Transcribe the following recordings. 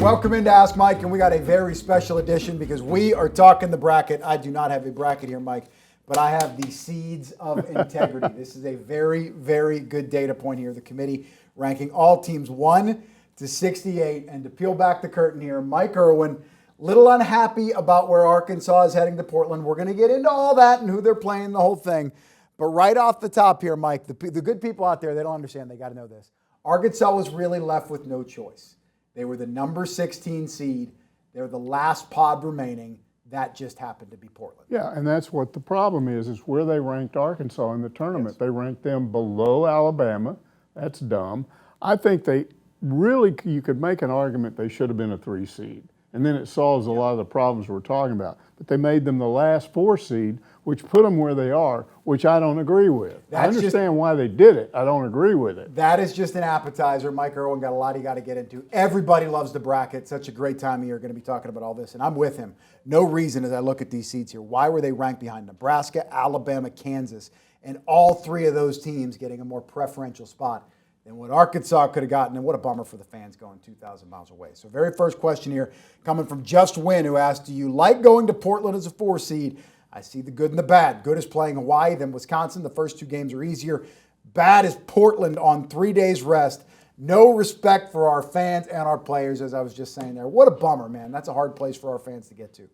Welcome into Ask Mike, and we got a very special edition because we are talking the bracket. I do not have a bracket here, Mike, but I have the seeds of integrity. This is a very, very good data point here. The committee ranking all teams 1 to 68. And to peel back the curtain here, Mike Irwin, little unhappy about where Arkansas is heading to Portland. We're going to get into all that and who they're playing, the whole thing. But right off the top here, Mike, the good people out there, they don't understand. They got to know this. Arkansas was really left with no choice. They were the number 16 seed. They're the last pod remaining. That just happened to be Portland. Yeah, and that's what the problem is where they ranked Arkansas in the tournament. Yes. They ranked them below Alabama. That's dumb. I think you could make an argument they should have been a 3 seed. And then it solves a lot of the problems we're talking about. But they made them the last 4 seed, which put them where they are, which I don't agree with. I understand why they did it. I don't agree with it. That is just an appetizer. Mike Irwin got a lot he got to get into. Everybody loves the bracket. Such a great time of year. Going to be talking about all this. And I'm with him. No reason as I look at these seeds here. Why were they ranked behind Nebraska, Alabama, Kansas, and all 3 of those teams getting a more preferential spot than what Arkansas could have gotten, and what a bummer for the fans going 2,000 miles away. So very first question here coming from Just Win, who asked, do you like going to Portland as a 4 seed? I see the good and the bad. Good is playing Hawaii, then Wisconsin. The first 2 games are easier. Bad is Portland on 3 days rest. No respect for our fans and our players, as I was just saying there. What a bummer, man. That's a hard place for our fans to get to.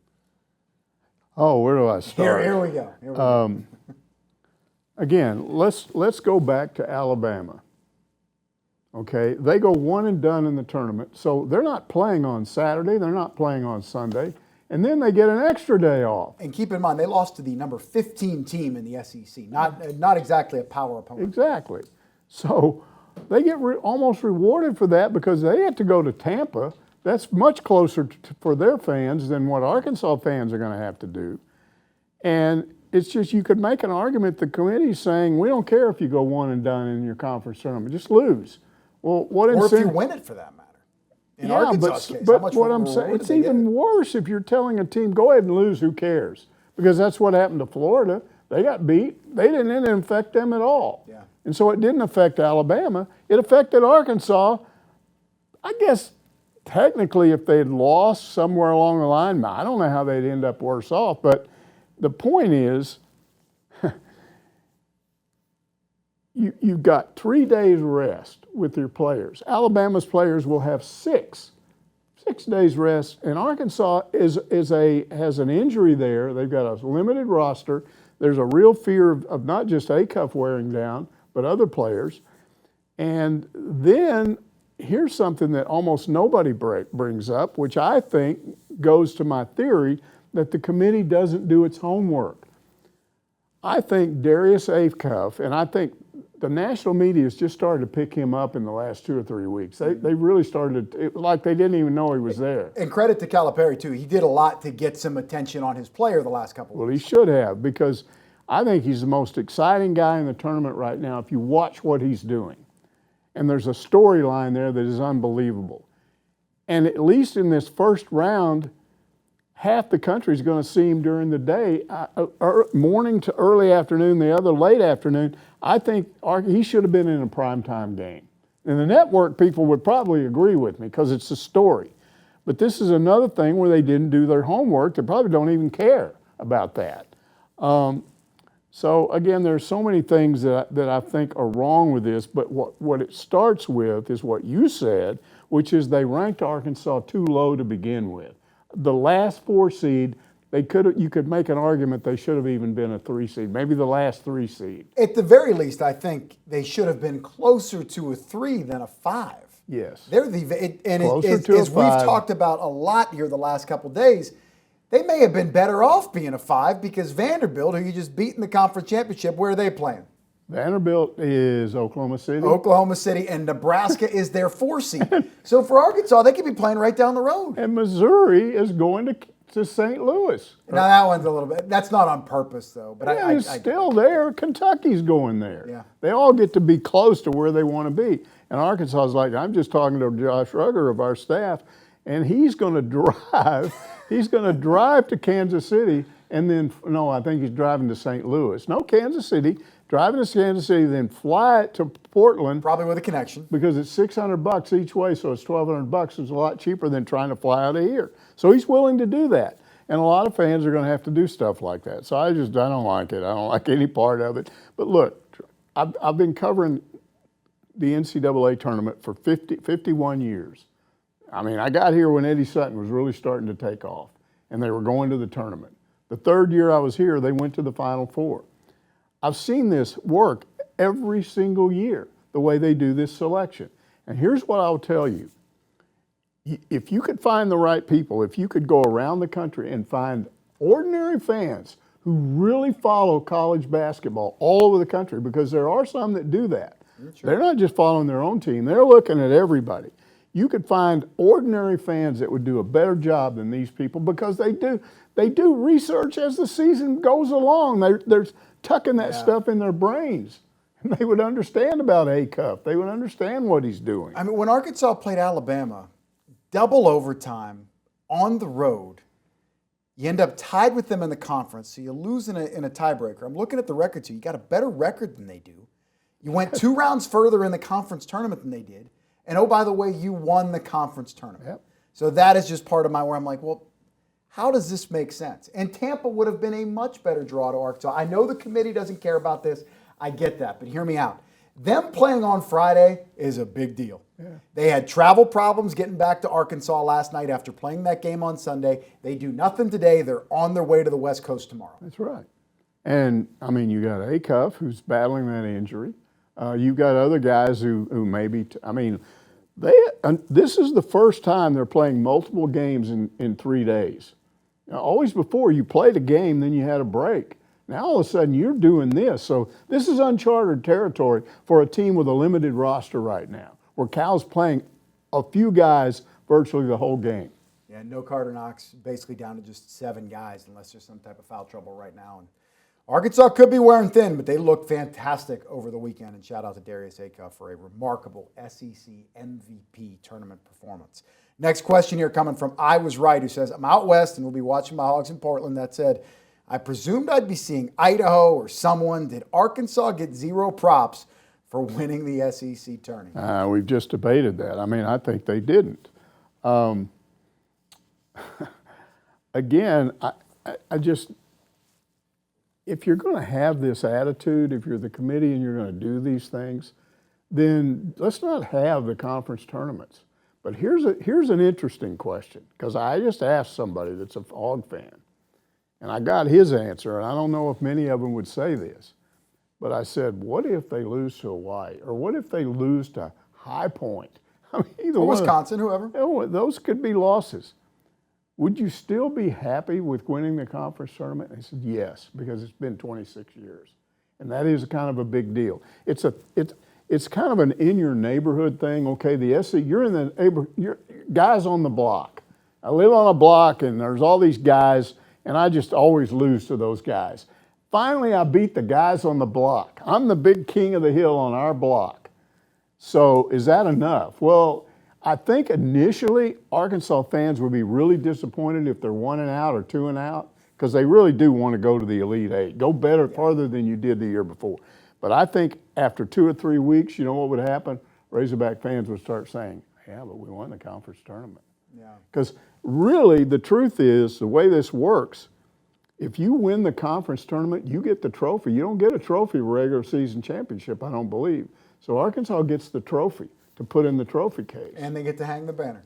Oh, where do I start? Here we go. Again, let's go back to Alabama. Okay, they go one and done in the tournament, so they're not playing on Saturday, they're not playing on Sunday, and then they get an extra day off. And keep in mind, they lost to the number 15 team in the SEC, not exactly a power opponent. Exactly. So they get almost rewarded for that because they had to go to Tampa. That's much closer for their fans than what Arkansas fans are going to have to do. And it's just, you could make an argument, the committee's saying, we don't care if you go one and done in your conference tournament, just lose. Well, what or if you win it, for that matter. In Arkansas's case, but what I'm saying, it's even worse if you're telling a team, go ahead and lose, who cares? Because that's what happened to Florida. They got beat. It didn't affect them at all. Yeah. And so it didn't affect Alabama. It affected Arkansas. I guess technically if they'd lost somewhere along the line, I don't know how they'd end up worse off. But the point is, You've got 3 days rest with your players. Alabama's players will have 6 days rest, and Arkansas has an injury there. They've got a limited roster. There's a real fear of not just Acuff wearing down, but other players. And then here's something that almost nobody brings up, which I think goes to my theory that the committee doesn't do its homework. I think Darius Acuff, and I think the national media has just started to pick him up in the last 2 or 3 weeks. They really started, like they didn't even know he was there. And credit to Calipari, too. He did a lot to get some attention on his player the last couple of weeks. Well, he should have, because I think he's the most exciting guy in the tournament right now if you watch what he's doing. And there's a storyline there that is unbelievable. And at least in this first round, half the country is going to see him during the day, morning to early afternoon, the other late afternoon. I think he should have been in a primetime game. And the network people would probably agree with me because it's a story. But this is another thing where they didn't do their homework. They probably don't even care about that. So again, there's so many things that I think are wrong with this, but what it starts with is what you said, which is they ranked Arkansas too low to begin with. The last 4 seed, you could make an argument they should have even been a 3 seed, maybe the last 3 seed. At the very least, I think they should have been closer to a 3 than a 5. Yes. They're as we've talked about a lot here the last couple of days, they may have been better off being a 5 because Vanderbilt, who you just beat in the conference championship, where are they playing? Vanderbilt is Oklahoma City. Oklahoma City, and Nebraska is their 4 seed. So for Arkansas, they could be playing right down the road. And Missouri is going to St. Louis. Now that one's a little bit, that's not on purpose though. But yeah, it's still there. Kentucky's going there. Yeah. They all get to be close to where they want to be. And Arkansas is like, I'm just talking to Josh Rugger of our staff, and he's going to drive. He's going to drive to Kansas City, and then, no, I think he's driving to St. Louis. No, Kansas City, driving to Kansas City, then fly it to Portland. Probably with a connection. Because it's $600 each way, so it's $1,200. It's a lot cheaper than trying to fly out of here. So he's willing to do that. And a lot of fans are going to have to do stuff like that. So I don't like it. I don't like any part of it. But look, I've been covering the NCAA tournament for 51 years. I mean, I got here when Eddie Sutton was really starting to take off, and they were going to the tournament. The third year I was here, they went to the Final Four. I've seen this work every single year, the way they do this selection. And here's what I'll tell you. If you could find the right people, if you could go around the country and find ordinary fans who really follow college basketball all over the country, because there are some that do that. Sure. They're not just following their own team, they're looking at everybody. You could find ordinary fans that would do a better job than these people, because they do research as the season goes along. They're tucking that stuff in their brains. And they would understand about Acuff. They would understand what he's doing. I mean, when Arkansas played Alabama, double overtime on the road, you end up tied with them in the conference, so you lose in a tiebreaker. I'm looking at the record too. You got a better record than they do. You went 2 rounds further in the conference tournament than they did. And oh, by the way, you won the conference tournament. Yep. So that is just part of where I'm like, well, how does this make sense? And Tampa would have been a much better draw to Arkansas. I know the committee doesn't care about this. I get that, but hear me out. Them playing on Friday is a big deal. Yeah. They had travel problems getting back to Arkansas last night after playing that game on Sunday. They do nothing today. They're on their way to the West Coast tomorrow. That's right. And, I mean, you got Acuff, who's battling that injury. You've got other guys who maybe, this is the first time they're playing multiple games in 3 days. Now, always before, you played a game, then you had a break. Now, all of a sudden, you're doing this. So this is uncharted territory for a team with a limited roster right now, where Cal's playing a few guys virtually the whole game. Yeah, no Carter Knox, basically down to just 7 guys, unless there's some type of foul trouble right now. And Arkansas could be wearing thin, but they looked fantastic over the weekend. And shout out to Darius Acuff for a remarkable SEC MVP tournament performance. Next question here coming from I Was Right, who says, I'm out west and we'll be watching my Hogs in Portland. That said, I presumed I'd be seeing Idaho or someone. Did Arkansas get 0 props for winning the SEC tourney? We've just debated that. I mean, I think they didn't. Again, I just, if you're going to have this attitude, if you're the committee and you're going to do these things, then let's not have the conference tournaments. But here's an interesting question, because I just asked somebody that's a Hog fan, and I got his answer, and I don't know if many of them would say this, but I said, what if they lose to Hawaii, or what if they lose to High Point? I mean, either or one Wisconsin, whoever. Those could be losses. Would you still be happy with winning the conference tournament? And I said, yes, because it's been 26 years. And that is kind of a big deal. It's kind of an in your neighborhood thing. Okay, the SC, you're guys on the block. I live on a block and there's all these guys, and I just always lose to those guys. Finally, I beat the guys on the block. I'm the big king of the hill on our block. So is that enough? Well, I think initially Arkansas fans would be really disappointed if they're 1 and out or 2 and out, because they really do want to go to the Elite Eight, go better, farther than you did the year before. But I think after 2 or 3 weeks, you know what would happen? Razorback fans would start saying, yeah, but we won the conference tournament. Yeah. Because really the truth is, the way this works, if you win the conference tournament, you get the trophy. You don't get a trophy regular season championship, I don't believe. So Arkansas gets the trophy to put in the trophy case. And they get to hang the banner.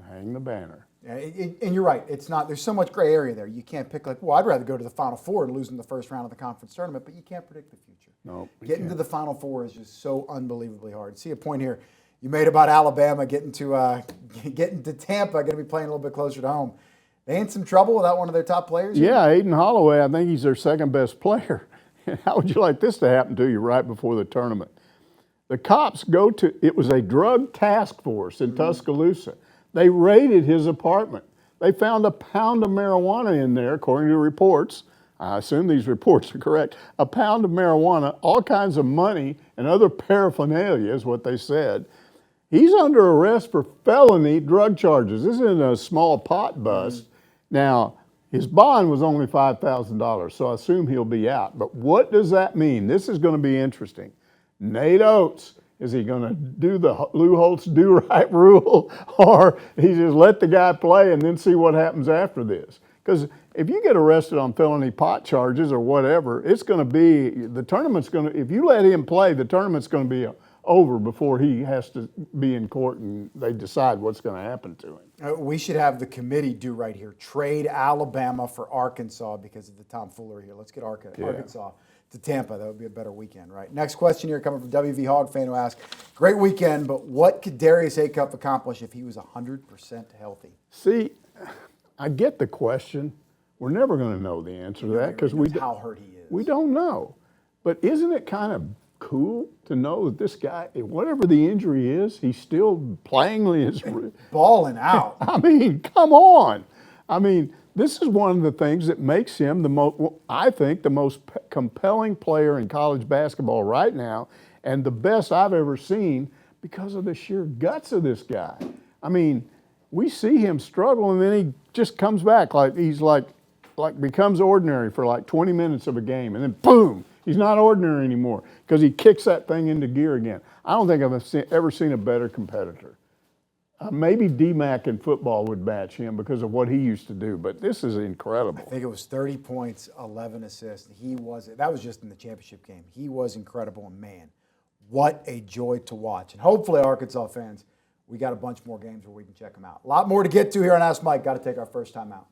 Hang the banner. Yeah, and you're right. It's not. There's so much gray area there. You can't pick like, well, I'd rather go to the Final Four and lose in the first round of the conference tournament, but you can't predict the future. No. Getting to the Final Four is just so unbelievably hard. See a point here you made about Alabama getting to Tampa, going to be playing a little bit closer to home. They in some trouble without one of their top players? Yeah, Aiden Holloway, I think he's their second best player. How would you like this to happen to you right before the tournament? The cops it was a drug task force in Tuscaloosa. They raided his apartment. They found a pound of marijuana in there, according to reports. I assume these reports are correct. A pound of marijuana, all kinds of money, and other paraphernalia is what they said. He's under arrest for felony drug charges. This isn't a small pot bust. Now, His bond was only $5,000, so I assume he'll be out. But what does that mean? This is going to be interesting. Nate Oates, is he going to do the Lou Holtz do-right rule, or he just let the guy play and then see what happens after this? Because if you get arrested on felony pot charges or whatever, it's going to be, the tournament's going to, if you let him play, the tournament's going to be over before he has to be in court and they decide what's going to happen to him. We should have the committee do right here. Trade Alabama for Arkansas because of the tomfoolery here. Let's get Arkansas to Tampa. That would be a better weekend, right? Next question here coming from WV Hog fan who asks, great weekend, but what could Darius Acuff accomplish if he was 100% healthy? See, I get the question. We're never going to know the answer to that because how hurt he is. We don't know. But isn't it kind of cool to know that this guy, whatever the injury is, he's still playing his balling out. I mean, come on. I mean, this is one of the things that makes him I think, the most compelling player in college basketball right now, and the best I've ever seen because of the sheer guts of this guy. I mean, we see him struggle, and then he just comes back he's becomes ordinary for like 20 minutes of a game, and then boom. He's not ordinary anymore because he kicks that thing into gear again. I don't think I've ever seen a better competitor. Maybe D-Mac in football would match him because of what he used to do, but this is incredible. I think it was 30 points, 11 assists. That was just in the championship game. He was incredible, and man, what a joy to watch. And hopefully, Arkansas fans, we got a bunch more games where we can check them out. A lot more to get to here on Ask Mike. Got to take our first time out.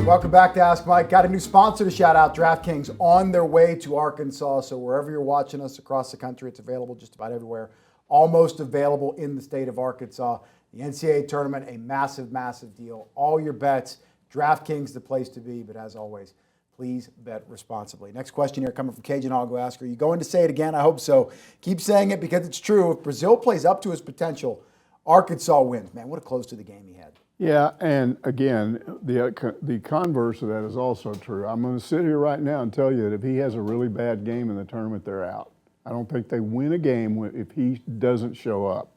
Welcome back to Ask Mike. Got a new sponsor to shout out, DraftKings, on their way to Arkansas. So wherever you're watching us across the country, it's available just about everywhere. Almost available in the state of Arkansas. The NCAA tournament, a massive, massive deal. All your bets, DraftKings, the place to be. But as always, please bet responsibly. Next question here coming from Cajun Hog who asks, are you going to say it again? I hope so. Keep saying it because it's true. If Brazile plays up to his potential, Arkansas wins. Man, what a close to the game he had. Yeah, and again, the converse of that is also true. I'm going to sit here right now and tell you that if he has a really bad game in the tournament, they're out. I don't think they win a game if he doesn't show up.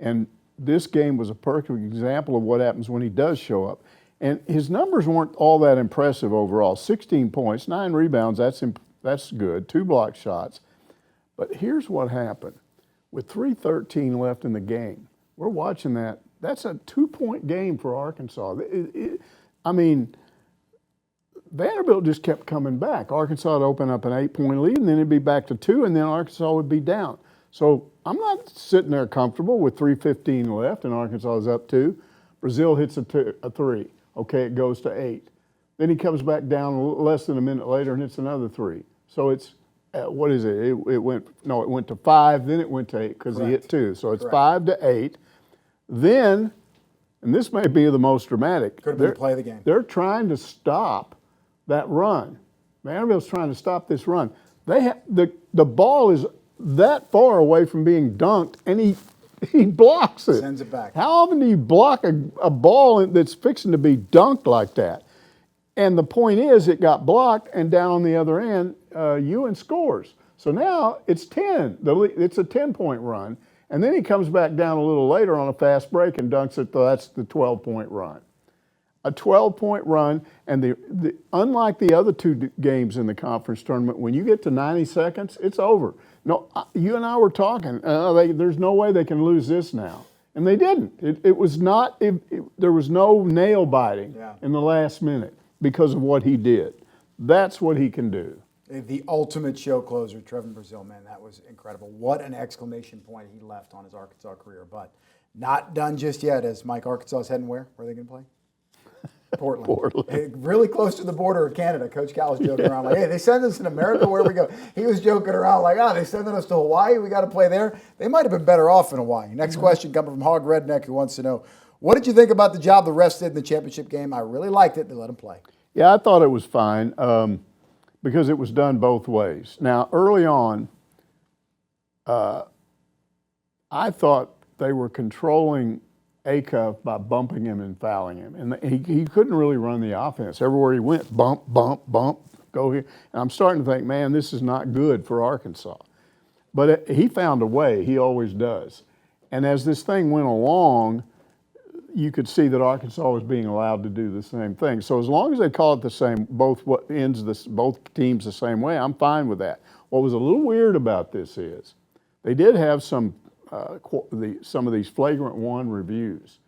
And this game was a perfect example of what happens when he does show up. And his numbers weren't all that impressive overall. 16 points, 9 rebounds, that's good, 2 block shots. But here's what happened. With 3:13 left in the game, we're watching that. That's a 2-point game for Arkansas. I mean, Vanderbilt just kept coming back. Arkansas would open up an 8-point lead, and then it'd be back to 2, and then Arkansas would be down. So I'm not sitting there comfortable with 3:15 left, and Arkansas is up 2. Brazile hits a 3. Okay, it goes to 8. Then he comes back down less than a minute later and hits another 3. So it's, what is it? It went to 5, then it went to 8 because he hit 2. So it's 5 to 8. Then, and this may be the most dramatic. Could have been the play of the game. They're trying to stop that run. Vanderbilt's trying to stop this run. The ball is that far away from being dunked, and he blocks it. Sends it back. How often do you block a ball that's fixing to be dunked like that? And the point is, it got blocked, and down on the other end, Ewan scores. So now it's 10. It's a 10-point run. And then he comes back down a little later on a fast break and dunks it. That's the 12-point run. A 12-point run, and unlike the other 2 games in the conference tournament, when you get to 90 seconds, it's over. No, you and I were talking. There's no way they can lose this now, and they didn't. It was not. There was no nail biting in the last minute because of what he did. That's what he can do. The ultimate show closer, Trevan Brazile, man, that was incredible. What an exclamation point he left on his Arkansas career. But not done just yet, as Mike. Arkansas is heading where? Where are they going to play? Portland. Hey, really close to the border of Canada. Coach Cal was joking around like, hey, they send us in America, where we go? He was joking around like, they sending us to Hawaii, we got to play there. They might have been better off in Hawaii. Next question coming from Hog Redneck, who wants to know, what did you think about the job the refs did in the championship game? I really liked it. They let him play. Yeah, I thought it was fine. Because it was done both ways. Now, early on, I thought they were controlling Acuff by bumping him and fouling him. And he couldn't really run the offense. Everywhere he went, bump, bump, bump, go here. And I'm starting to think, man, this is not good for Arkansas. But he found a way. He always does. And as this thing went along, you could see that Arkansas was being allowed to do the same thing. So as long as they call it the same, both teams the same way, I'm fine with that. What was a little weird about this is they did have some of these flagrant one reviews.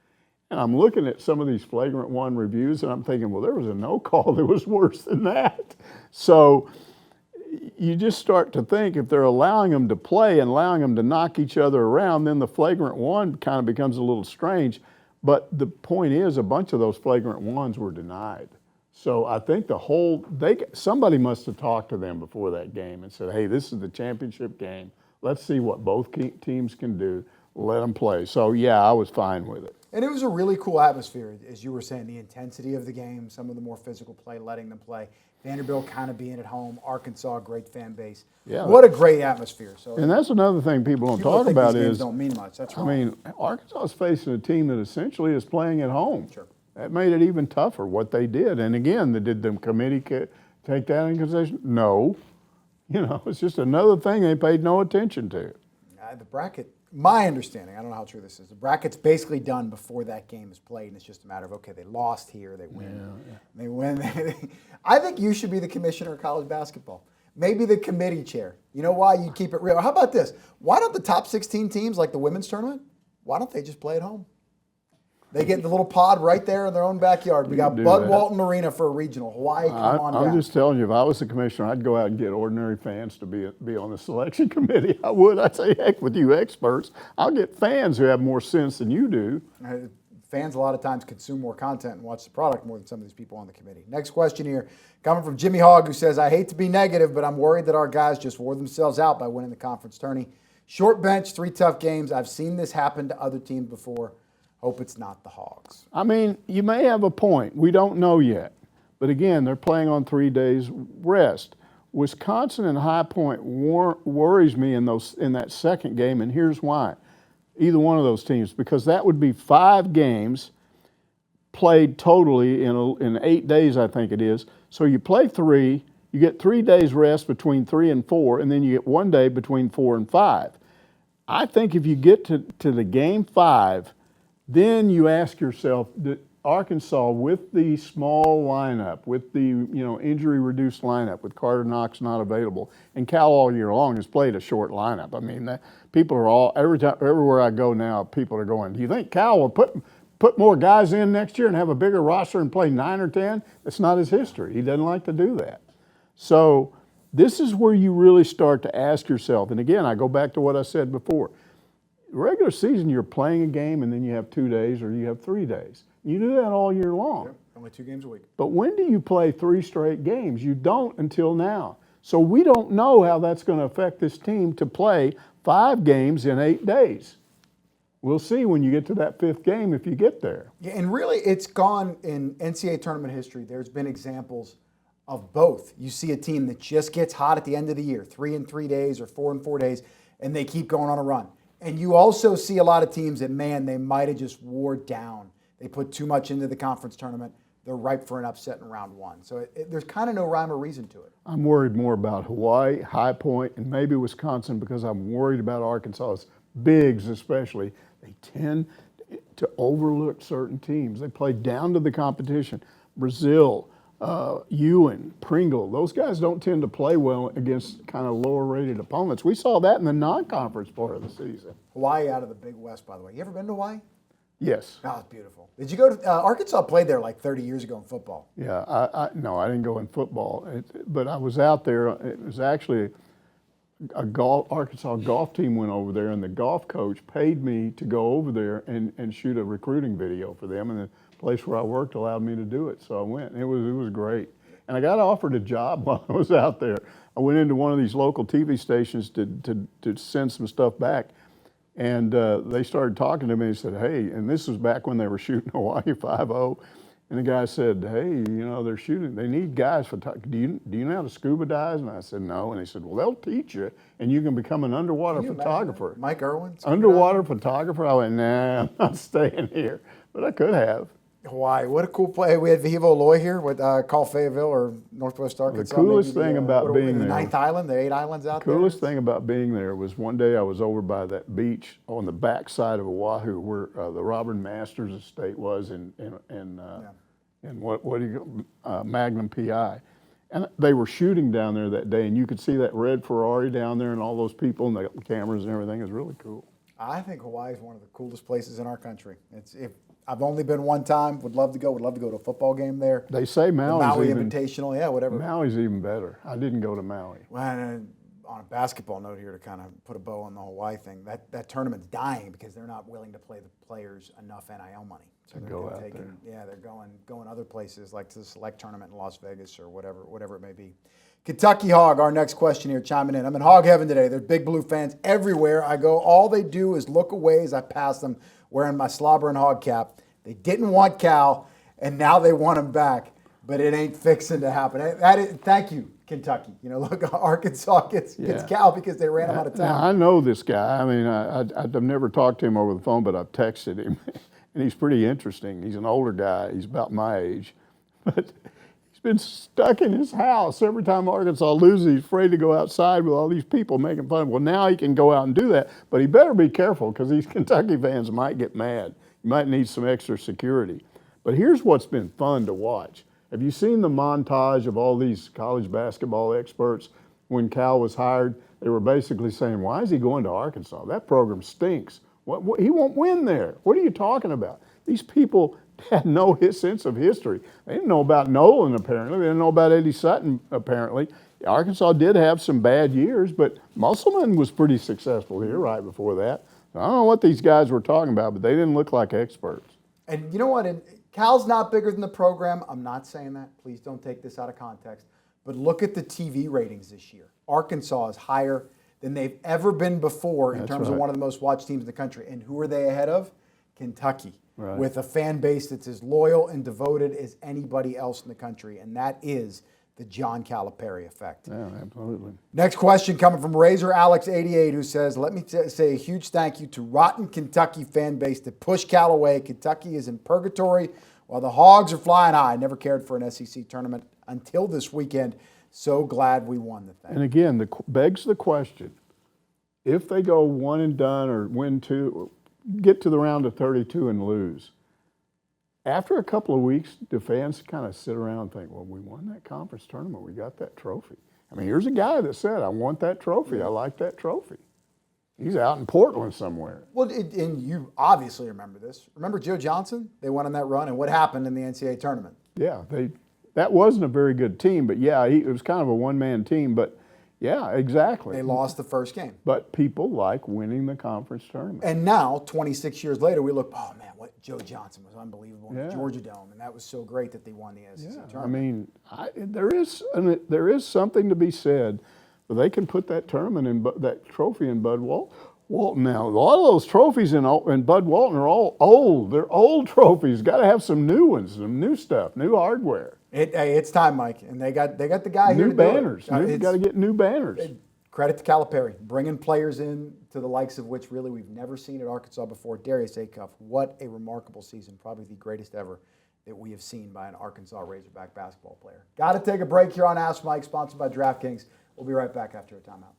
And I'm looking at some of these flagrant one reviews and I'm thinking, well, there was a no call that was worse than that. So you just start to think if they're allowing them to play and allowing them to knock each other around, then the flagrant one kind of becomes a little strange. But the point is, a bunch of those flagrant ones were denied. So I think somebody must have talked to them before that game and said, hey, this is the championship game. Let's see what both teams can do. Let them play. So, yeah, I was fine with it. And it was a really cool atmosphere, as you were saying, the intensity of the game, some of the more physical play, letting them play. Vanderbilt kind of being at home, Arkansas, a great fan base. Yeah, what a great atmosphere. So, and that's another thing people don't talk about these games don't mean much. That's wrong. I mean, Arkansas is facing a team that essentially is playing at home. Sure. That made it even tougher, what they did. And again, did the committee take that into consideration? No. You know, it's just another thing they paid no attention to. The bracket, my understanding, I don't know how true this is, the bracket's basically done before that game is played, and it's just a matter of, okay, they lost here, they win. Yeah. They win. I think you should be the commissioner of college basketball. Maybe the committee chair. You know why? You keep it real. How about this? Why don't the top 16 teams, like the women's tournament, why don't they just play at home? They get the little pod right there in their own backyard. We got Bud Walton Arena for a regional. Hawaii, come on down. I'm just telling you, if I was the commissioner, I'd go out and get ordinary fans to be on the selection committee. I would. I'd say, heck with you experts. I'll get fans who have more sense than you do. Fans a lot of times consume more content and watch the product more than some of these people on the committee. Next question here, coming from Jimmy Hogg, who says, I hate to be negative, but I'm worried that our guys just wore themselves out by winning the conference tourney. Short bench, 3 tough games. I've seen this happen to other teams before. Hope it's not the Hogs. I mean, you may have a point. We don't know yet. But again, they're playing on 3 days rest. Wisconsin and High Point worries me in that second game, and here's why. Either one of those teams, because that would be 5 games played totally in 8 days, I think it is. So you play 3, you get 3 days rest between 3 and 4, and then you get 1 day between 4 and 5. I think if you get to the game 5, then you ask yourself, Arkansas with the small lineup, with the injury-reduced lineup, with Carter Knox not available, and Cal all year long has played a short lineup. I mean, people are everywhere I go now, people are going, do you think Cal will put more guys in next year and have a bigger roster and play 9 or 10? That's not his history. He doesn't like to do that. So this is where you really start to ask yourself, and again, I go back to what I said before. Regular season, you're playing a game and then you have 2 days or you have 3 days. You do that all year long. Yep, only 2 games a week. But when do you play 3 straight games? You don't until now. So we don't know how that's going to affect this team to play 5 games in 8 days. We'll see when you get to that 5th game if you get there. Yeah, and really it's gone in NCAA tournament history. There's been examples of both. You see a team that just gets hot at the end of the year, 3 in 3 days or 4 in 4 days, and they keep going on a run. And you also see a lot of teams that, man, they might have just wore down. They put too much into the conference tournament. They're ripe for an upset in round 1. So there's kind of no rhyme or reason to it. I'm worried more about Hawaii, High Point, and maybe Wisconsin because I'm worried about Arkansas's bigs especially. They tend to overlook certain teams. They play down to the competition. Brazile, Ewan, Pringle, those guys don't tend to play well against kind of lower-rated opponents. We saw that in the non-conference part of the season. Hawaii out of the Big West, by the way. You ever been to Hawaii? Yes. Oh, it's beautiful. Did you go to Arkansas played there like 30 years ago in football? Yeah, no, I didn't go in football, but I was out there. It was actually Arkansas golf team went over there, and the golf coach paid me to go over there and shoot a recruiting video for them, and the place where I worked allowed me to do it, so I went. It was great. And I got offered a job while I was out there. I went into one of these local TV stations to send some stuff back, and they started talking to me and said, hey, and this was back when they were shooting Hawaii 5-0, and the guy said, hey, they're shooting, they need guys for, do you know how to scuba dive? And I said, no. And he said, well, they'll teach you, and you can become an underwater photographer. Mike Irwin? Underwater photographer? I went, nah, I'm not staying here. But I could have. Hawaii, what a cool play. We had Vivo Loy here with call Fayetteville or Northwest Arkansas. coolest maybe thing about being the there- ninth island, the 8 islands out there. Coolest thing about being there was one day I was over by that beach on the backside of Oahu where the Robin Masters estate was in what do you Magnum PI. And they were shooting down there that day, and you could see that red Ferrari down there and all those people and the cameras and everything. It was really cool. I think Hawaii is one of the coolest places in our country. I've only been one time. Would love to go. Would love to go to a football game there. They say Maui's even Invitational, yeah, whatever. Maui's even better. I didn't go to Maui. Well, on a basketball note here to kind of put a bow on the Hawaii thing, that tournament's dying because they're not willing to play the players enough NIL money. So they're going other places like to the select tournament in Las Vegas or whatever it may be. Kentucky Hog, our next question here, chiming in. I'm in Hog Heaven today. There's big blue fans everywhere I go. All they do is look away as I pass them wearing my slobber and hog cap. They didn't want Cal, and now they want him back, but it ain't fixing to happen. Thank you, Kentucky. Look, Arkansas gets Cal because they ran him out of town. Now, I know this guy. I mean, I've never talked to him over the phone, but I've texted him, and he's pretty interesting. He's an older guy. He's about my age, but he's been stuck in his house. Every time Arkansas loses, he's afraid to go outside with all these people making fun of him. Well, now he can go out and do that, but he better be careful because these Kentucky fans might get mad. You might need some extra security. But here's what's been fun to watch. Have you seen the montage of all these college basketball experts? When Cal was hired, they were basically saying, why is he going to Arkansas? That program stinks. He won't win there. What are you talking about? These people had no sense of history. They didn't know about Nolan, apparently. They didn't know about Eddie Sutton, apparently. Arkansas did have some bad years, but Musselman was pretty successful here right before that. I don't know what these guys were talking about, but they didn't look like experts. And you know what? Cal's not bigger than the program. I'm not saying that. Please don't take this out of context. But look at the TV ratings this year. Arkansas is higher than they've ever been before in terms of one of the most watched teams in the country. And who are they ahead of? Kentucky, with a fan base that's as loyal and devoted as anybody else in the country. And that is the John Calipari effect. Yeah, absolutely. Next question coming from Razor Alex 88, who says, let me say a huge thank you to rotten Kentucky fan base that pushed Cal away. Kentucky is in purgatory while the Hogs are flying high. Never cared for an SEC tournament until this weekend. So glad we won the thing. And again, begs the question, if they go one and done or win two, get to the round of 32 and lose, after a couple of weeks, do fans kind of sit around and think, well, we won that conference tournament. We got that trophy. I mean, here's a guy that said, I want that trophy. I like that trophy. He's out in Portland somewhere. Well, and you obviously remember this. Remember Joe Johnson? They went on that run, and what happened in the NCAA tournament? Yeah, that wasn't a very good team, but yeah, it was kind of a one-man team, but yeah, exactly. They lost the first game. But people like winning the conference tournament. And now, 26 years later, we look, oh man, what Joe Johnson was unbelievable in the Georgia Dome, and that was so great that they won the SEC tournament. I mean, there is something to be said, but they can put that tournament in that trophy in Bud Walton now. A lot of those trophies in Bud Walton are all old. They're old trophies. Got to have some new ones, some new stuff, new hardware. It's time, Mike, and they got the guy here new to banners. do it. Got to get new banners. Credit to Calipari, bringing players in to the likes of which really we've never seen at Arkansas before. Darius Acuff, what a remarkable season, probably the greatest ever that we have seen by an Arkansas Razorback basketball player. Got to take a break here on Ask Mike, sponsored by DraftKings. We'll be right back after a timeout.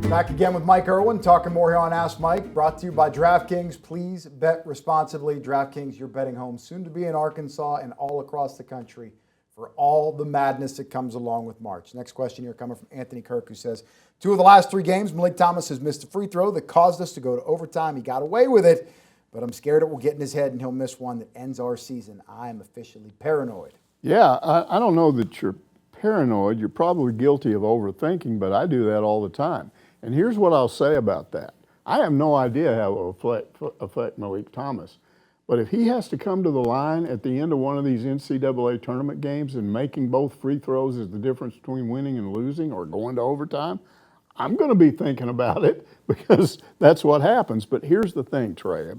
Back again with Mike Irwin, talking more here on Ask Mike, brought to you by DraftKings. Please bet responsibly. DraftKings, your betting home, soon to be in Arkansas and all across the country for all the madness that comes along with March. Next question here coming from Anthony Kirk, who says, 2 of the last 3 games, Malik Thomas has missed a free throw that caused us to go to overtime. He got away with it, but I'm scared it will get in his head and he'll miss one that ends our season. I am officially paranoid. Yeah, I don't know that you're paranoid. You're probably guilty of overthinking, but I do that all the time. And here's what I'll say about that. I have no idea how it will affect Malik Thomas. But if he has to come to the line at the end of one of these NCAA tournament games and making both free throws is the difference between winning and losing or going to overtime, I'm going to be thinking about it because that's what happens. But here's the thing, Trey.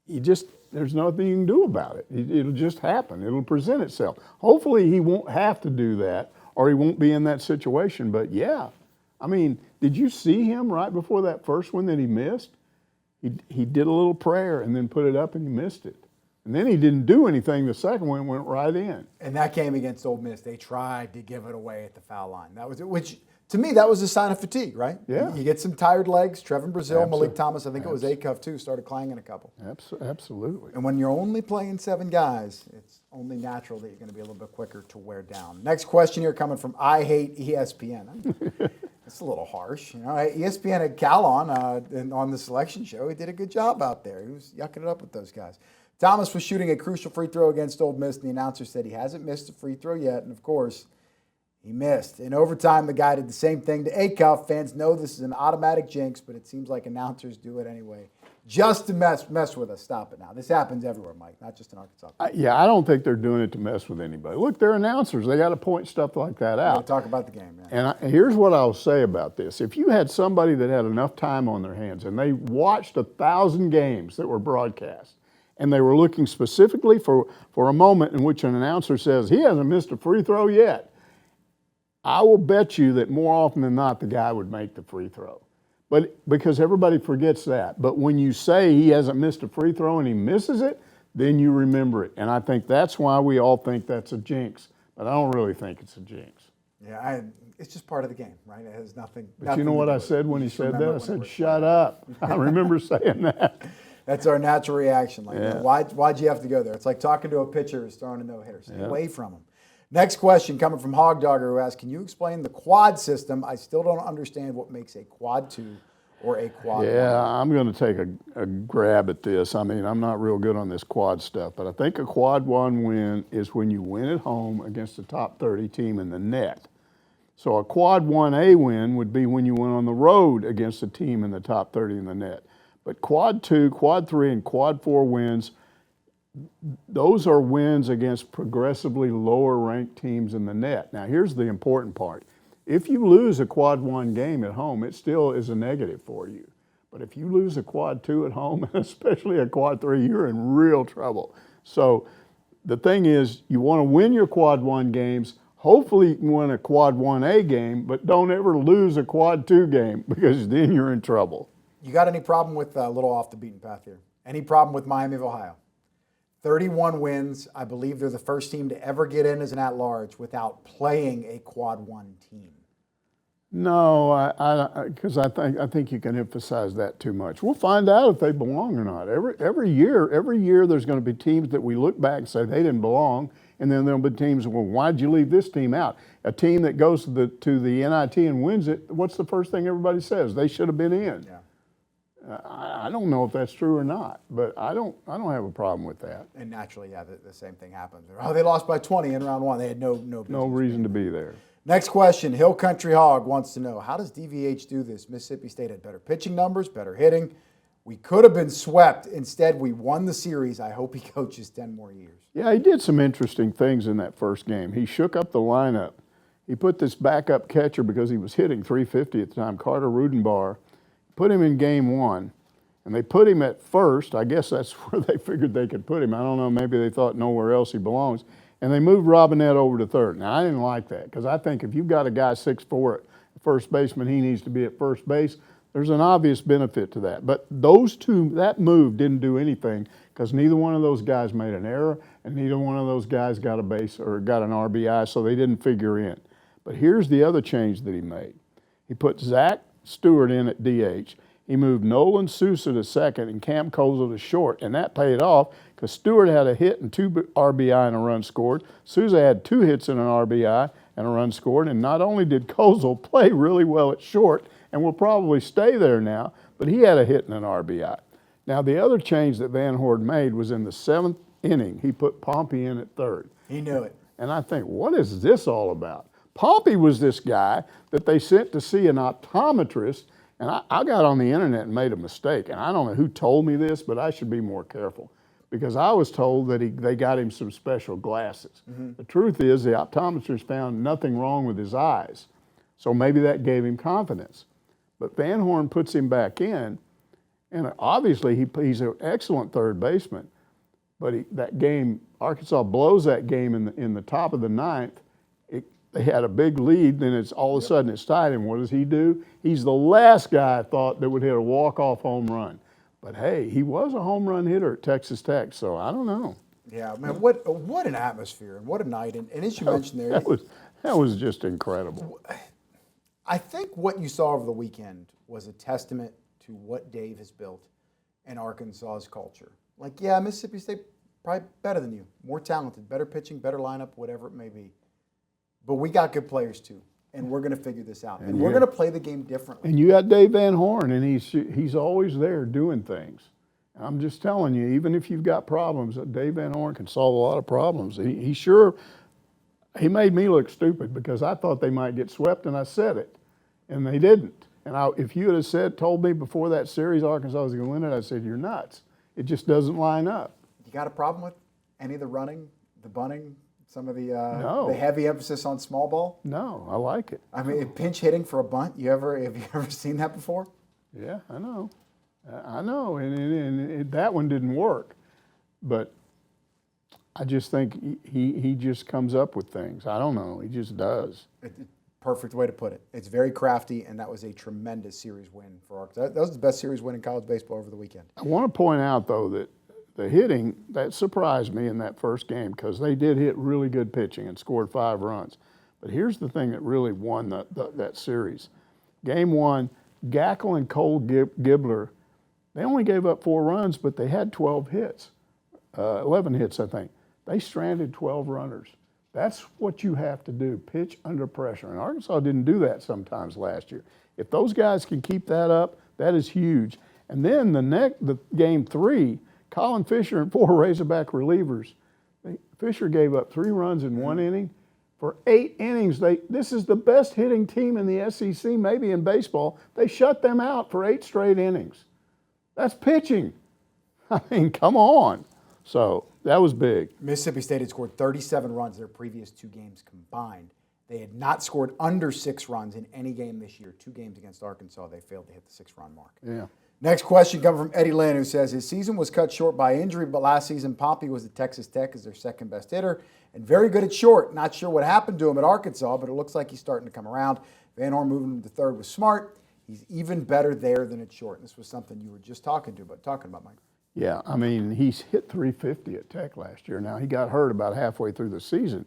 There's nothing you can do about it. It'll just happen. It'll present itself. Hopefully he won't have to do that or he won't be in that situation. But yeah, I mean, did you see him right before that first one that he missed? he did a little prayer and then put it up and he missed it. And then he didn't do anything. The second one went right in. And that game against Ole Miss, they tried to give it away at the foul line. That was it, which to me, that was a sign of fatigue, right? Yeah. You get some tired legs. Trevan Brazile, Malik Thomas, I think it was Acuff too, started clanging a couple. Absolutely. And when you're only playing 7 guys, it's only natural that you're going to be a little bit quicker to wear down. Next question here coming from I Hate ESPN. It's a little harsh. You know, ESPN had Cal on the selection show. He did a good job out there. He was yucking it up with those guys. Thomas was shooting a crucial free throw against Ole Miss, and the announcer said he hasn't missed a free throw yet. And, of course, he missed. In overtime, the guy did the same thing to Acuff. Fans know this is an automatic jinx, but it seems like announcers do it anyway. Just to mess with us. Stop it now. This happens everywhere, Mike, not just in Arkansas. I don't think they're doing it to mess with anybody. Look, they're announcers. They got to point stuff like that out. We'll talk about the game, man. And here's what I'll say about this. If you had somebody that had enough time on their hands and they watched 1,000 games that were broadcast, and they were looking specifically for a moment in which an announcer says, he hasn't missed a free throw yet, I will bet you that more often than not, the guy would make the free throw. But because everybody forgets that. But when you say he hasn't missed a free throw and he misses it, then you remember it. And I think that's why we all think that's a jinx. But I don't really think it's a jinx. Yeah, it's just part of the game, right? It has nothing. But you know what I said when he said that? I said, shut up. I remember saying that. That's our natural reaction. Like, why'd you have to go there? It's like talking to a pitcher who's throwing a no-hitter. Stay away from him. Next question coming from Hog Dogger, who asks, can you explain the quad system? I still don't understand what makes a quad 2 or a quad 1. I'm going to take a grab at this. I mean, I'm not real good on this quad stuff, but I think a quad 1 win is when you win at home against a top 30 team in the net. So a quad 1A win would be when you went on the road against a team in the top 30 in the net. But quad 2, quad 3, and quad 4 wins, those are wins against progressively lower ranked teams in the net. Now, here's the important part. If you lose a quad 1 game at home, it still is a negative for you. But if you lose a quad 2 at home, and especially a quad 3, you're in real trouble. So the thing is, you want to win your quad 1 games. Hopefully you can win a quad 1A game, but don't ever lose a quad 2 game because then you're in trouble. You got any problem with a little off the beaten path here? Any problem with Miami of Ohio? 31 wins. I believe they're the first team to ever get in as an at-large without playing a quad 1 team. No, because I think you can emphasize that too much. We'll find out if they belong or not. Every year there's going to be teams that we look back and say they didn't belong, and then there'll be teams, well, why'd you leave this team out? A team that goes to the NIT and wins it, what's the first thing everybody says? They should have been in. Yeah. I don't know if that's true or not, but I don't have a problem with that. And naturally, the same thing happens. Oh, they lost by 20 in round 1. They had no reason to be there. Next question, Hill Country Hog wants to know, how does DVH do this? Mississippi State had better pitching numbers, better hitting. We could have been swept. Instead, we won the series. I hope he coaches 10 more years. Yeah, he did some interesting things in that first game. He shook up the lineup. He put this backup catcher because he was hitting .350 at the time, Carter Rudenbar, put him in game 1, and they put him at first. I guess that's where they figured they could put him. I don't know, maybe they thought nowhere else he belongs. And they moved Robinette over to third. Now, I didn't like that because I think if you've got a guy 6'4" at first baseman, he needs to be at first base. There's an obvious benefit to that. But those two, that move didn't do anything because neither one of those guys made an error and neither one of those guys got a base or got an RBI, so they didn't figure in. But here's the other change that he made. He put Zach Stewart in at DH. He moved Nolan Sousa to second and Cam Kozel to short, and that paid off because Stewart had a hit and 2 RBI and a run scored. Sousa had 2 hits and an RBI and a run scored, and not only did Kozel play really well at short and will probably stay there now, but he had a hit and an RBI. Now, the other change that Van Horde made was in the 7th inning. He put Pompey in at third. He knew it. And I think, what is this all about? Pompey was this guy that they sent to see an optometrist, and I got on the internet and made a mistake. And I don't know who told me this, but I should be more careful because I was told that they got him some special glasses. Mm-hmm. The truth is the optometrist found nothing wrong with his eyes, so maybe that gave him confidence. But Van Horn puts him back in, and obviously he's an excellent third baseman, but that game, Arkansas blows that game in the top of the 9th. They had a big lead, then it's all of a sudden it's tied, and what does he do? He's the last guy I thought that would hit a walk-off home run. But hey, he was a home run hitter at Texas Tech, so I don't know. Yeah, man, what an atmosphere and what a night. And as you mentioned there, that was just incredible. I think what you saw over the weekend was a testament to what Dave has built in Arkansas's culture. Like, yeah, Mississippi State probably better than you, more talented, better pitching, better lineup, whatever it may be. But we got good players too, and we're going to figure this out. And we're going to play the game differently. And you got Dave Van Horn, and he's always there doing things. I'm just telling you, even if you've got problems, Dave Van Horn can solve a lot of problems. He made me look stupid because I thought they might get swept, and I said it, and they didn't. And if you had told me before that series Arkansas was going to win it, I said, you're nuts. It just doesn't line up. You got a problem with any of the running, the bunting, some of the No. the heavy emphasis on small ball? No, I like it. I mean, pinch hitting for a bunt, have you ever seen that before? Yeah, I know. And that one didn't work. But I just think he just comes up with things. I don't know. He just does. Perfect way to put it. It's very crafty, and that was a tremendous series win for Arkansas. That was the best series win in college baseball over the weekend. I want to point out, though, that the hitting, that surprised me in that first game because they did hit really good pitching and scored 5 runs. But here's the thing that really won that series. Game 1, Gackle and Cole Gibbler, they only gave up 4 runs, but they had 12 hits, 11 hits, I think. They stranded 12 runners. That's what you have to do, pitch under pressure. And Arkansas didn't do that sometimes last year. If those guys can keep that up, that is huge. And then the game 3, Colin Fisher and 4 Razorback relievers. Fisher gave up 3 runs in 1 inning. For 8 innings, this is the best hitting team in the SEC, maybe in baseball. They shut them out for 8 straight innings. That's pitching. I mean, come on. So that was big. Mississippi State had scored 37 runs their previous 2 games combined. They had not scored under 6 runs in any game this year. 2 games against Arkansas, they failed to hit the 6-run mark. Yeah. Next question comes from Eddie Lynn, who says his season was cut short by injury, but last season Pompey was at Texas Tech as their second best hitter and very good at short. Not sure what happened to him at Arkansas, but it looks like he's starting to come around. Van Horn moving him to third was smart. He's even better there than at short. And this was something you were just talking about, Mike. Yeah, I mean, he's hit 350 at Tech last year. Now, he got hurt about halfway through the season,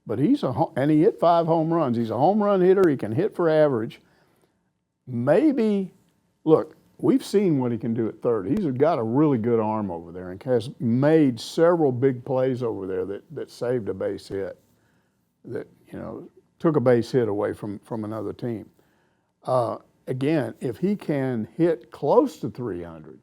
but he hit 5 home runs. He's a home run hitter. He can hit for average. Maybe, look, we've seen what he can do at third. He's got a really good arm over there and has made several big plays over there that saved a base hit, that, took a base hit away from another team. Again, if he can hit close to 300,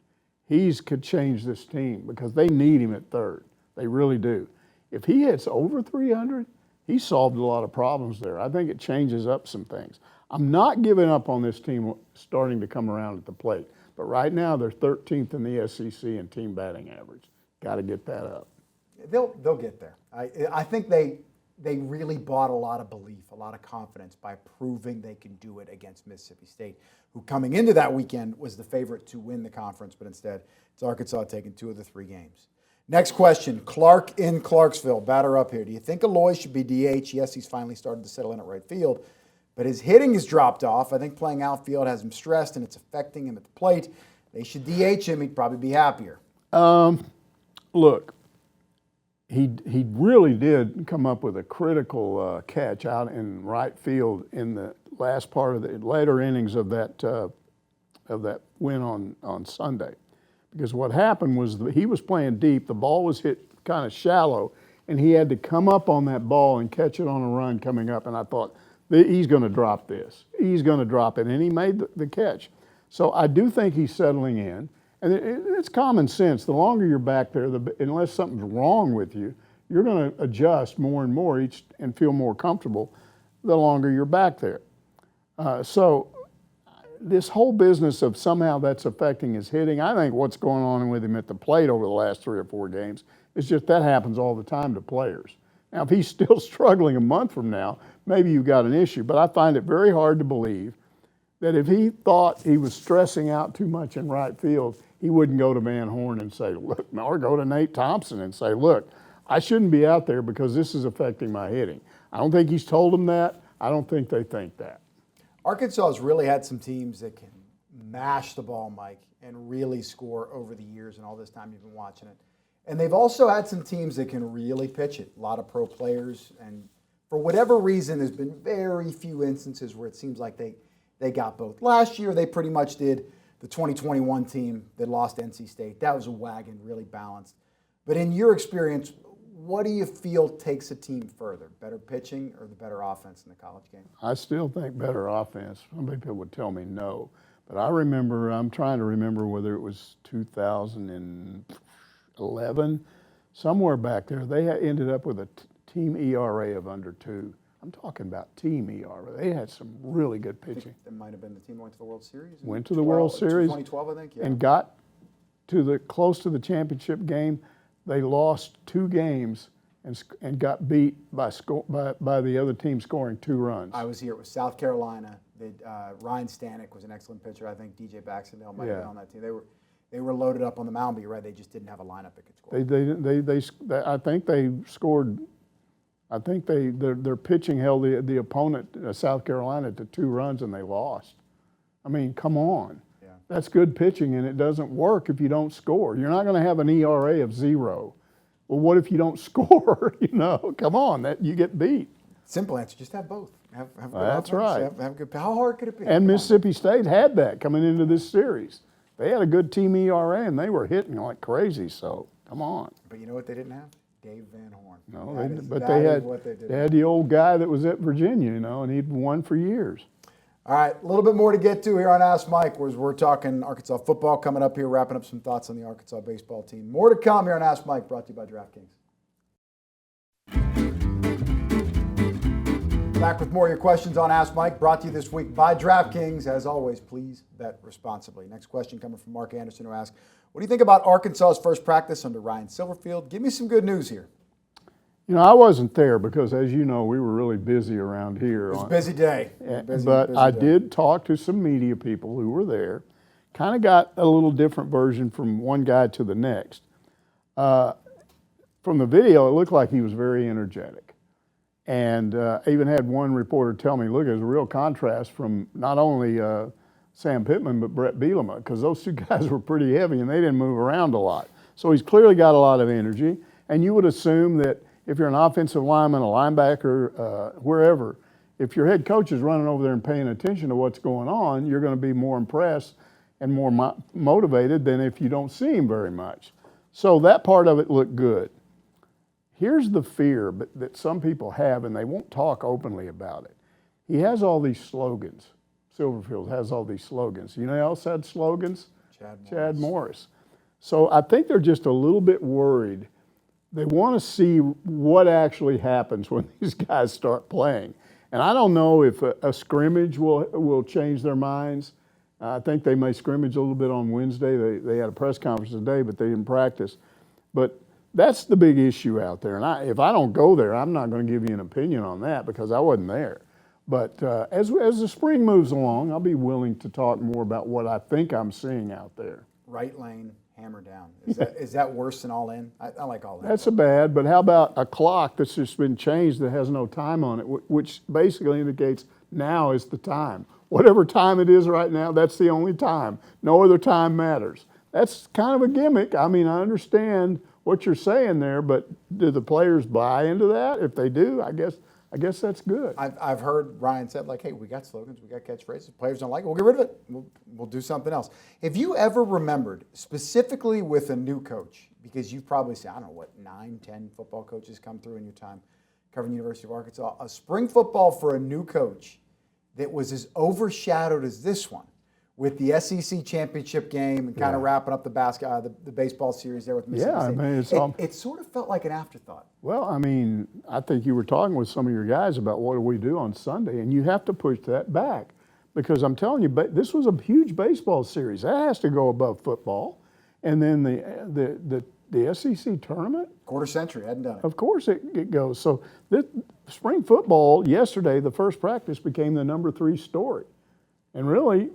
he could change this team because they need him at third. They really do. If he hits over 300, he solved a lot of problems there. I think it changes up some things. I'm not giving up on this team starting to come around at the plate, but right now they're 13th in the SEC in team batting average. Got to get that up. They'll get there. I think they really bought a lot of belief, a lot of confidence by proving they can do it against Mississippi State, who coming into that weekend was the favorite to win the conference, but instead it's Arkansas taking 2 of the 3 games. Next question, Clark in Clarksville, batter up here. Do you think Aloy should be DH? Yes, he's finally started to settle in at right field, but his hitting has dropped off. I think playing outfield has him stressed and it's affecting him at the plate. They should DH him. He'd probably be happier. Look, he really did come up with a critical catch out in right field in the last part of the later innings of that win on Sunday. Because what happened was he was playing deep, the ball was hit kind of shallow, and he had to come up on that ball and catch it on a run coming up, and I thought, he's going to drop this. He's going to drop it, and he made the catch. So I do think he's settling in. And it's common sense. The longer you're back there, unless something's wrong with you, you're going to adjust more and more and feel more comfortable the longer you're back there. So this whole business of somehow that's affecting his hitting, I think what's going on with him at the plate over the last 3 or 4 games is just that happens all the time to players. Now, if he's still struggling a month from now, maybe you've got an issue. But I find it very hard to believe that if he thought he was stressing out too much in right field, he wouldn't go to Van Horn and say, look, or go to Nate Thompson and say, look, I shouldn't be out there because this is affecting my hitting. I don't think he's told them that. I don't think they think that. Arkansas has really had some teams that can mash the ball, Mike, and really score over the years and all this time you've been watching it. And they've also had some teams that can really pitch it. A lot of pro players, and for whatever reason, there's been very few instances where it seems like they got both. Last year, they pretty much did. The 2021 team that lost NC State, that was a wagon, really balanced. But in your experience, what do you feel takes a team further? Better pitching or the better offense in the college game? I still think better offense. Some people would tell me no. But I'm trying to remember whether it was 2011, somewhere back there, they ended up with a team ERA of under 2. I'm talking about team ERA. They had some really good pitching. That might have been the team that went to the World Series. Went to the World Series. 2012, I think, yeah. And got to close to the championship game. They lost 2 games and got beat by the other team scoring 2 runs. I was here. It was South Carolina. Ryan Stanek was an excellent pitcher. I think DJ Baxendale might have been on that team. They were loaded up on the mound, but you're right. They just didn't have a lineup that could score. I think they scored. I think their pitching held the opponent, South Carolina, to 2 runs, and they lost. I mean, come on. Yeah. That's good pitching, and it doesn't work if you don't score. You're not going to have an ERA of 0. Well, what if you don't score? Come on, you get beat. Simple answer: just have both. Have good That's offense, right. Have good. How hard could it be? And Mississippi State had that coming into this series. They had a good team ERA, and they were hitting like crazy. So come on. But you know what they didn't have? Dave Van Horn. No, They had the old guy that was at Virginia, and he'd won for years. All right, a little bit more to get to here on Ask Mike, where we're talking Arkansas football coming up here, wrapping up some thoughts on the Arkansas baseball team. More to come here on Ask Mike, brought to you by DraftKings. Back with more of your questions on Ask Mike, brought to you this week by DraftKings. As always, please bet responsibly. Next question coming from Mark Anderson, who asks, what do you think about Arkansas's first practice under Ryan Silverfield? Give me some good news here. I wasn't there because, as you know, we were really busy around here. It was a busy day. I did talk to some media people who were there. Kind of got a little different version from one guy to the next. From the video, it looked like he was very energetic. And I even had one reporter tell me, look, there's a real contrast from not only Sam Pittman, but Brett Bielema, because those 2 guys were pretty heavy and they didn't move around a lot. So he's clearly got a lot of energy. And you would assume that if you're an offensive lineman, a linebacker, wherever, if your head coach is running over there and paying attention to what's going on, you're going to be more impressed and more motivated than if you don't see him very much. So that part of it looked good. Here's the fear that some people have, and they won't talk openly about it. He has all these slogans. Silverfield has all these slogans. You know who else had slogans? Chad Morris. So I think they're just a little bit worried. They want to see what actually happens when these guys start playing. And I don't know if a scrimmage will change their minds. I think they may scrimmage a little bit on Wednesday. They had a press conference today, but they didn't practice. But that's the big issue out there. And if I don't go there, I'm not going to give you an opinion on that because I wasn't there. But as the spring moves along, I'll be willing to talk more about what I think I'm seeing out there. Right lane, hammer down. Is that worse than all in? I like all in. That's a bad, but how about a clock that's just been changed that has no time on it, which basically indicates now is the time. Whatever time it is right now, that's the only time. No other time matters. That's kind of a gimmick. I mean, I understand what you're saying there, but do the players buy into that? If they do, I guess that's good. I've heard Ryan said, like, hey, we got slogans, we got catchphrases. Players don't like it, we'll get rid of it. We'll do something else. If you ever remembered, specifically with a new coach, because you've probably seen, I don't know, what, 9, 10 football coaches come through in your time covering the University of Arkansas, a spring football for a new coach that was as overshadowed as this one, with the SEC championship game and kind of wrapping up the baseball series there with Mississippi State. I mean, it sort of felt like an afterthought. Well, I mean, I think you were talking with some of your guys about what do we do on Sunday, and you have to push that back because I'm telling you, this was a huge baseball series. That has to go above football, and then the SEC tournament. Quarter century, hadn't done it. Of course it goes. So this spring football yesterday, the first practice became the number 3 story, and really,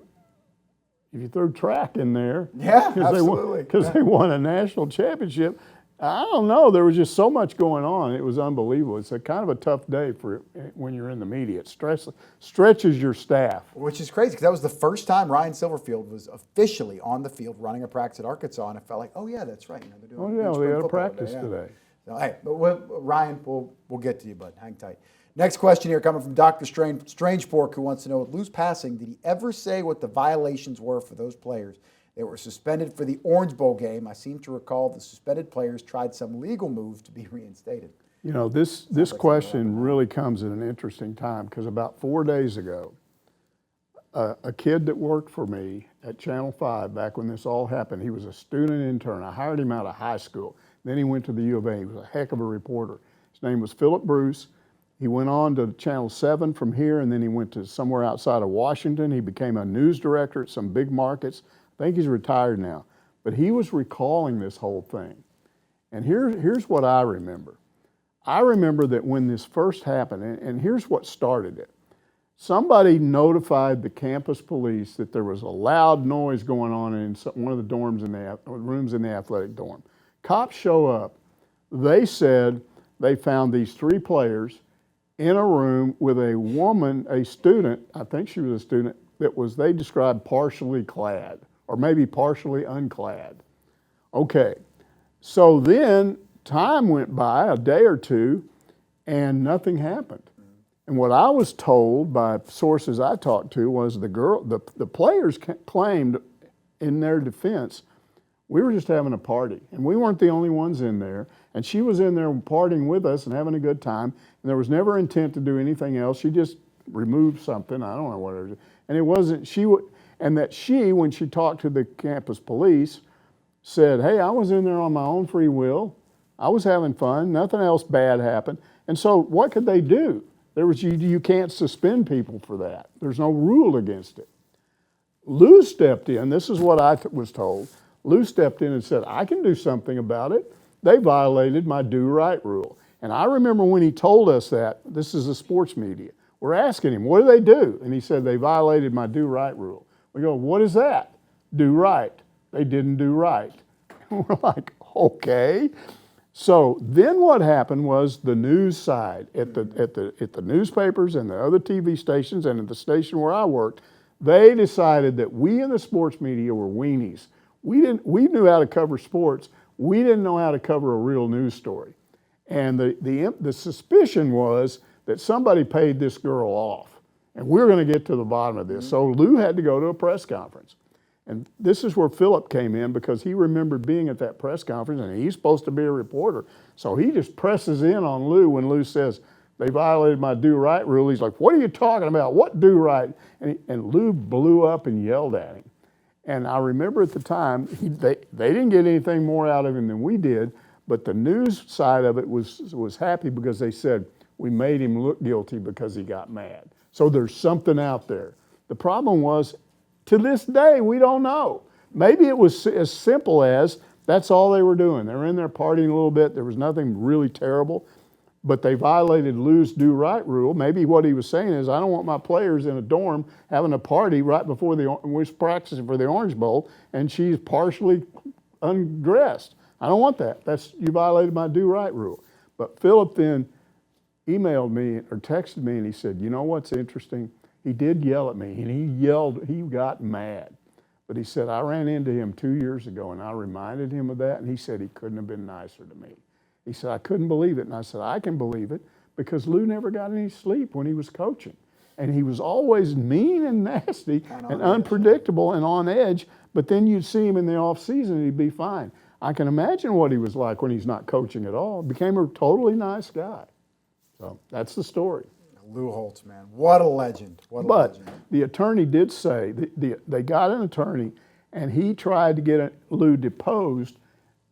if you throw track in there, absolutely, because they won a national championship, I don't know. There was just so much going on. It was unbelievable. It's a kind of a tough day for when you're in the media. It stretches your staff. Which is crazy because that was the first time Ryan Silverfield was officially on the field running a practice at Arkansas, and it felt like, oh yeah, that's right. They're doing We had a practice today. So, hey, but Ryan, we'll get to you, bud. Hang tight. Next question here coming from Dr. Strangepork, who wants to know, with Lou's passing, did he ever say what the violations were for those players that were suspended for the Orange Bowl game? I seem to recall the suspended players tried some legal moves to be reinstated. You know, this question really comes at an interesting time because about 4 days ago, a kid that worked for me at Channel 5 back when this all happened, he was a student intern. I hired him out of high school. Then he went to the U of A. He was a heck of a reporter. His name was Philip Bruce. He went on to Channel 7 from here, and then he went to somewhere outside of Washington. He became a news director at some big markets. I think he's retired now. But he was recalling this whole thing. And here's what I remember. I remember that when this first happened, and here's what started it. Somebody notified the campus police that there was a loud noise going on in one of the dorms rooms in the athletic dorm. Cops show up. They said they found these 3 players in a room with a woman, a student, I think she was a student, that was, they described partially clad, or maybe partially unclad. Okay, so then time went by, a day or two, and nothing happened. And what I was told by sources I talked to was the players claimed in their defense, we were just having a party, and we weren't the only ones in there. And she was in there partying with us and having a good time, and there was never intent to do anything else. She just removed something, I don't know what it was. And it wasn't, when she talked to the campus police, said, hey, I was in there on my own free will. I was having fun, nothing else bad happened. And so what could they do? You can't suspend people for that. There's no rule against it. Lou stepped in, this is what I was told. Lou stepped in and said, I can do something about it. They violated my do right rule. And I remember when he told us that, this is the sports media, we're asking him, what do they do? And he said, they violated my do right rule. We go, what is that? Do right. They didn't do right. We're like, okay. So then what happened was the news side at the newspapers and the other TV stations and at the station where I worked, they decided that we in the sports media were weenies. We knew how to cover sports. We didn't know how to cover a real news story. And the suspicion was that somebody paid this girl off. And we're going to get to the bottom of this. So Lou had to go to a press conference. And this is where Philip came in because he remembered being at that press conference and he's supposed to be a reporter. So he just presses in on Lou when Lou says, they violated my do right rule. He's like, what are you talking about? What do right? And Lou blew up and yelled at him. And I remember at the time, they didn't get anything more out of him than we did, but the news side of it was happy because they said, we made him look guilty because he got mad. So there's something out there. The problem was, to this day, we don't know. Maybe it was as simple as that's all they were doing. They were in there partying a little bit. There was nothing really terrible, but they violated Lou's do right rule. Maybe what he was saying is, I don't want my players in a dorm having a party right before we're practicing for the Orange Bowl, and she's partially undressed. I don't want that. You violated my do right rule. But Philip then emailed me or texted me and he said, you know what's interesting? He did yell at me, and he got mad. But he said, I ran into him 2 years ago, and I reminded him of that, and he said he couldn't have been nicer to me. He said, I couldn't believe it. And I said, I can believe it because Lou never got any sleep when he was coaching. And he was always mean and nasty and unpredictable and on edge, but then you'd see him in the off season and he'd be fine. I can imagine what he was like when he's not coaching at all. Became a totally nice guy. So that's the story. Lou Holtz, man. What a legend. What a legend. But the attorney did say, they got an attorney, and he tried to get Lou deposed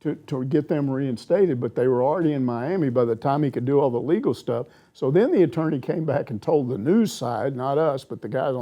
to get them reinstated, but they were already in Miami by the time he could do all the legal stuff. So then the attorney came back and told the news side, not us, but the guys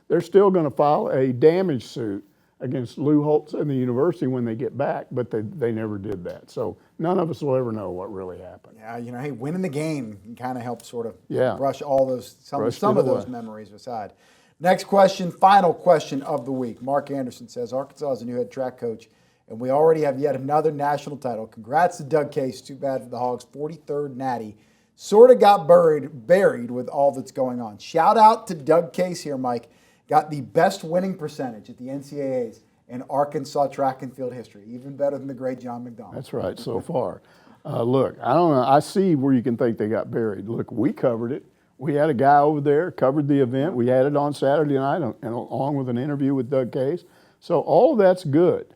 they're still going to file a damage suit against Lou Holtz and the university when they get back, but they never did that. So none of us will ever know what really happened. Yeah, hey, winning the game can kind of help sort of brush some of those memories aside. Next question, final question of the week. Mark Anderson says, Arkansas is a new head track coach, and we already have yet another national title. Congrats to Doug Case. Too bad for the Hogs. 43rd natty. Sort of got buried with all that's going on. Shout out to Doug Case here, Mike. Got the best winning percentage at the NCAAs in Arkansas track and field history, even better than the great John McDonald. That's right, so far. Look, I don't know. I see where you can think they got buried. Look, we covered it. We had a guy over there, covered the event. We had it on Saturday night, and along with an interview with Doug Case. So all that's good.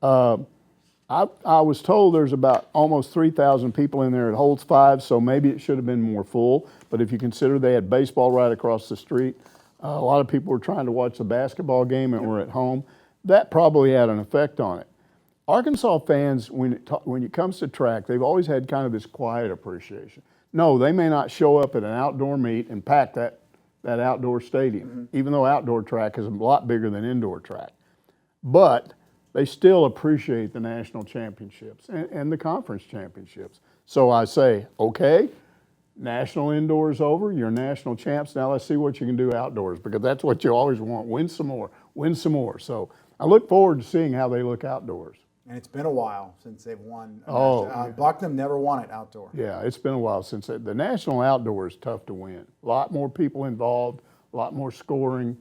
I was told there's about almost 3,000 people in there at Holtz 5, so maybe it should have been more full. But if you consider they had baseball right across the street, a lot of people were trying to watch the basketball game and were at home. That probably had an effect on it. Arkansas fans, when it comes to track, they've always had kind of this quiet appreciation. No, they may not show up at an outdoor meet and pack that outdoor stadium, even though outdoor track is a lot bigger than indoor track. But they still appreciate the national championships and the conference championships. So I say, okay, national indoors over, you're national champs, now let's see what you can do outdoors, because that's what you always want, win some more, win some more. So I look forward to seeing how they look outdoors. And it's been a while since they've won. Yeah. Bucknam never won it outdoor. Yeah, it's been a while since the national outdoor is tough to win. A lot more people involved, a lot more scoring.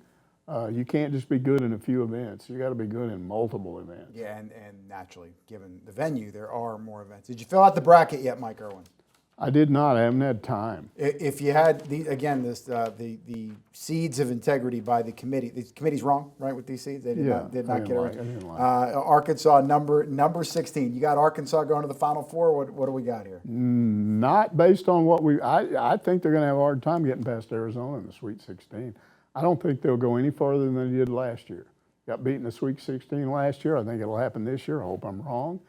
You can't just be good in a few events. You got to be good in multiple events. Yeah, and naturally, given the venue, there are more events. Did you fill out the bracket yet, Mike Irwin? I did not. I haven't had time. If you had the seeds of integrity by the committee. The committee's wrong, right, with these seeds. They did not get it right. I didn't like Arkansas number 16. You got Arkansas going to the Final Four. What do we got here? Not based on what I think they're going to have a hard time getting past Arizona in the Sweet 16. I don't think they'll go any farther than they did last year. Got beaten in the Sweet 16 last year. I think it'll happen this year. I hope I'm wrong.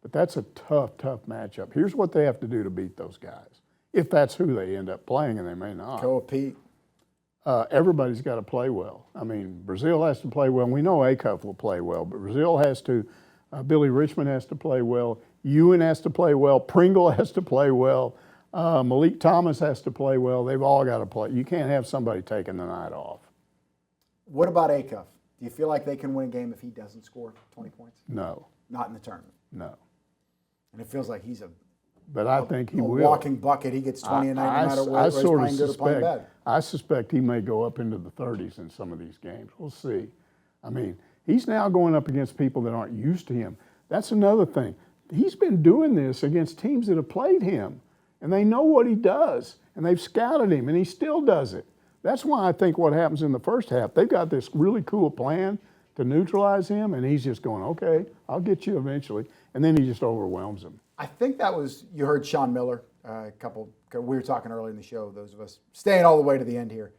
But that's a tough matchup. Here's what they have to do to beat those guys, if that's who they end up playing, and they may not. Go with Pete. Everybody's got to play well. I mean, Brazile has to play well. We know Acuff will play well, but Brazile has to, Billy Richmond has to play well. Ewan has to play well. Pringle has to play well. Malik Thomas has to play well. They've all got to play. You can't have somebody taking the night off. What about Acuff? Do you feel like they can win a game if he doesn't score 20 points? No. Not in the tournament? No. And it feels like he's I think he will. Walking bucket. He gets 20 a night no matter whether he's playing good or playing bad. I suspect he may go up into the 30s in some of these games. We'll see. I mean, he's now going up against people that aren't used to him. That's another thing. He's been doing this against teams that have played him, and they know what he does, and they've scouted him, and he still does it. That's why I think what happens in the first half, they've got this really cool plan to neutralize him, and he's just going, okay, I'll get you eventually. And then he just overwhelms them. I think that was, you heard Sean Miller, we were talking earlier in the show, those of us staying all the way to the end here,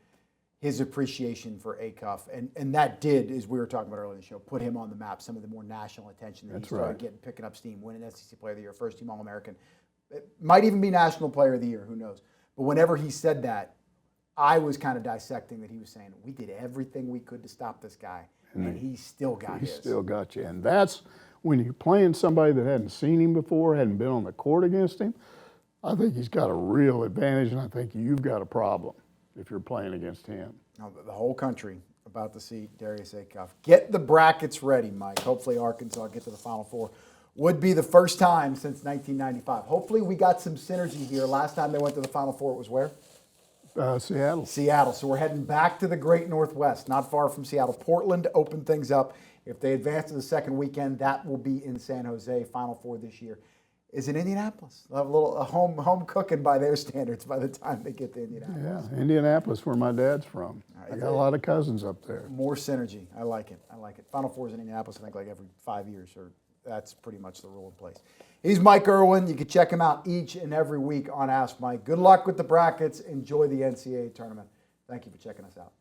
his appreciation for Acuff. And that did, as we were talking about earlier in the show, put him on the map, some of the more national attention that he started picking up steam, winning SEC Player of the Year, first team All-American. It might even be National Player of the Year, who knows. But whenever he said that, I was kind of dissecting that he was saying, we did everything we could to stop this guy, and he still got his. He still got you. And that's when you're playing somebody that hadn't seen him before, hadn't been on the court against him. I think he's got a real advantage, and I think you've got a problem if you're playing against him. Now, the whole country about to see Darius Acuff. Get the brackets ready, Mike. Hopefully Arkansas get to the Final Four. Would be the first time since 1995. Hopefully we got some synergy here. Last time they went to the Final Four, it was where? Seattle. Seattle. So we're heading back to the Great Northwest, not far from Seattle. Portland to open things up. If they advance to the second weekend, that will be in San Jose. Final Four this year is in Indianapolis. They'll have a little home cooking by their standards by the time they get to Indianapolis. Yeah, Indianapolis, where my dad's from. I got a lot of cousins up there. More synergy. I like it. Final Four is in Indianapolis, I think, like every 5 years, or that's pretty much the rule in place. He's Mike Irwin. You can check him out each and every week on Ask Mike. Good luck with the brackets. Enjoy the NCAA tournament. Thank you for checking us out.